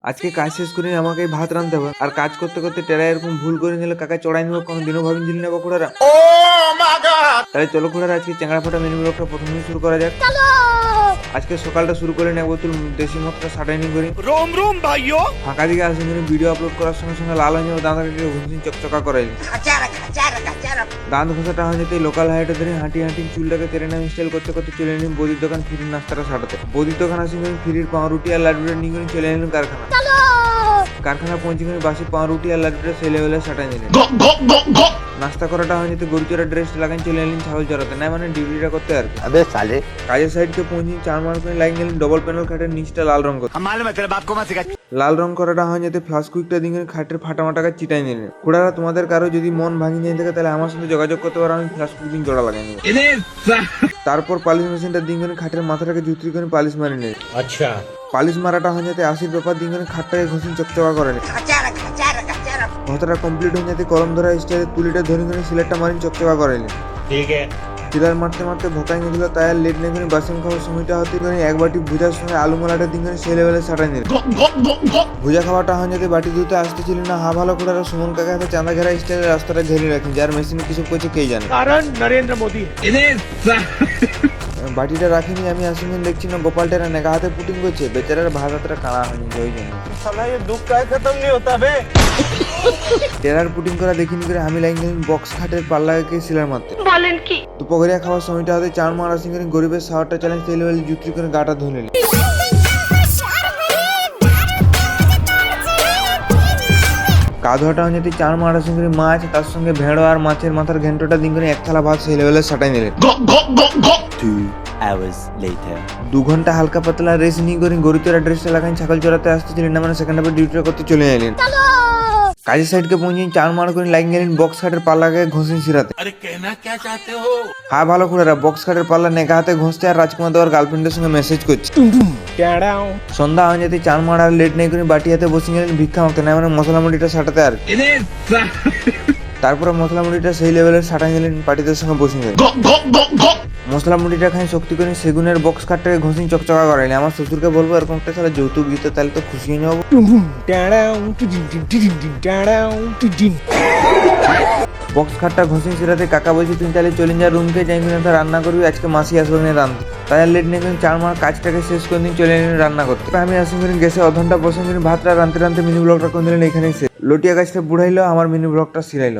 আজকে কাজ শেষ করে আমাকে ভাত রাঁধতে হবে, আর কাজ করতে করতে টেরা এরকম ভুল করে নিলে কাকা চড়াই নেবো, কোনো দিনও ভাবিনি নেবো খুড়ারা। তাহলে চলো খুড়ারা আজকে চ্যাংড়া ফাটা মেনু ব্লগটা প্রথমেই শুরু করা যাক। আজকে সকালটা শুরু করে নেবো তুল দেশি মতটা সাটাইনি করি। रोम रोम भाइयों। ফাঁকা দিকে আসেন ভিডিও আপলোড করার সঙ্গে সঙ্গে লাল হয়ে যাবে, দাঁতটাকে ঘুমছিন চকচকা করাইলি। দাঁত ঘষাটা হয়ে যেতে লোকাল হাইটে ধরে হাঁটি হাঁটি চুলটাকে তেরে নাম স্টাইল করতে করতে চলে এলাম বদির দোকান ফিরির নাস্তাটা সাটাতে। বদির দোকান আসি ফিরির পাউরুটি আর লাড্ডুটা নিয়ে করে চলে এলাম কারখানা। কারখানা পৌঁছে গেলে বাসি পাউরুটি আর লাড্ডুটা সেই লেভেলে সাটাই নিলেন। নাস্তা করাটা হয়ে যেতে গরু চড়া ড্রেস লাগাই চলে এলেন ছাগল চড়াতে, না মানে ডিউটিটা করতে আর কি। अबे साले কাজের সাইডকে পৌঁছে চার মার করে লাইন গেলেন ডবল প্যানেল খাটের নিচটা লাল রং করতে। हम मालूम है तेरे बाप को मत सिखा। লাল রং করাটা হয় যাতে ফ্লাশ কুইকটা দিকে খাটের ফাটামাটাকে চিটাই নিলেন। খুড়ারা তোমাদের কারো যদি মন ভাঙি নিয়ে থাকে তাহলে আমার সাথে যোগাযোগ করতে পারো, আমি ফ্লাশ কুইক দিন জোড়া লাগাই নেবো। তারপর পালিশ মেশিনটা দিকে খাটের মাথাটাকে জুতরি করে পালিশ মারি নেই। अच्छा পালিশ মারাটা হয় যাতে 80 পেপার দিকে খাটটাকে ঘষিন চকচকা করে নেই। ঘষাটা কমপ্লিট হয়ে যাতে কলম ধরা স্টাইলে তুলিটা ধরে করে সিলেটটা মারিন চকচকা করে নেই। ठीक है সিলার মারতে মারতে ভোকাই নিয়েছিল, তাই আর লেট নেই করে বাসন খাওয়ার সময়টা হতে করে এক বাটি ভুজার সঙ্গে আলু মালাটা দিকে সেই লেভেলে সাটাই নিল। ভুজা খাওয়াটা হয় যাতে বাটি ধুতে আসতেছিল না। হা ভালো করে সুমন কাকা হাতে চাঁদা ঘেরা স্টাইলে রাস্তাটা ঘেরে রাখেন, যার মেশিনে কিছু করছে কে জানে। कारण नरेंद्र मोदी। বাটিটা রাখিনি আমি আসিনি, দেখছি না গোপাল টেরা নেগা হাতে পুটিং করছে, বেচারার ভাত হাতটা কানা হয়নি ওই জন্য। साला ये दुख का खत्म नहीं होता बे। টেরার পুটিং করা দেখিনি করে আমি লাইন গেলাম বক্স খাটের পাল্লাকে সিলার মারতে। বলেন কি? দুপুরিয়া খাওয়ার সময়টা হতে চার মার আসি করে গরিবের সাওয়ারটা চ্যালেঞ্জ সেই লেভেলে জুতরি করে গাটা ধুয়ে নিল। কাঁধটা হচ্ছে চার মারা সঙ্গে মাছ, তার সঙ্গে ভেড়ো আর মাছের মাথার ঘেন্টটা দিন করে এক থালা ভাত সেই লেভেলে সাটাই নিলেন। 2 hours later 2 ঘন্টা হালকা পাতলা রেস নিয়ে করে গরু চড়া ড্রেসটা লাগাই ছাগল চড়াতে আসতেছিলেন, না মানে সেকেন্ড হাফে ডিউটিটা করতে চলে এলেন। কাজের সাইডকে পৌঁছে চার মার করে লাইন গেলেন বক্স খাটের পাল্লাকে ঘষেন সিরাতে। अरे कहना क्या चाहते हो? হ্যাঁ ভালো করে বক্স খাটের পাল্লা নেগা হাতে ঘষতে আর রাজকুমার দেওয়ার গার্লফ্রেন্ডের সঙ্গে মেসেজ করছে। সন্ধ্যা হয়ে যেতে চার মার আর লেট নেই করে বাটি হাতে বসে গেলেন ভিক্ষা মাখতে, না মানে মশলা মুড়িটা সাটাতে আর কি। তারপরে মশলা মুড়িটা সেই লেভেলের সাটাই গেলেন পার্টিদের সঙ্গে বসে গেলেন। মশলা মুড়িটা খাই শক্তি করে সেগুনের বক্স খাটটাকে ঘষিন চকচকা করাইলে। আমার শ্বশুরকে বলবো এরকম একটা সারা যৌতুক দিতে, তাহলে তো খুশি হয়ে যাবো। বক্স খাটটা ঘষিন সেরাতে কাকা বলছি তুমি তাহলে চলে যা রুমকে, যাই কিনা তো রান্না করবি, আজকে মাসি আসবে না রান্না। তাই আর লেট নেই চার মার কাজটাকে শেষ করে দিন চলে এলেন রান্না করতে। আমি আসি করে গ্যাসে অধনটা বসে করে ভাতটা রানতে রানতে মিনি ব্লগটা করে দিলেন এখানেই শেষ। লটিয়া গাছটা বুড়াইলো, আমার মিনি ব্লগটা সিরাইলো।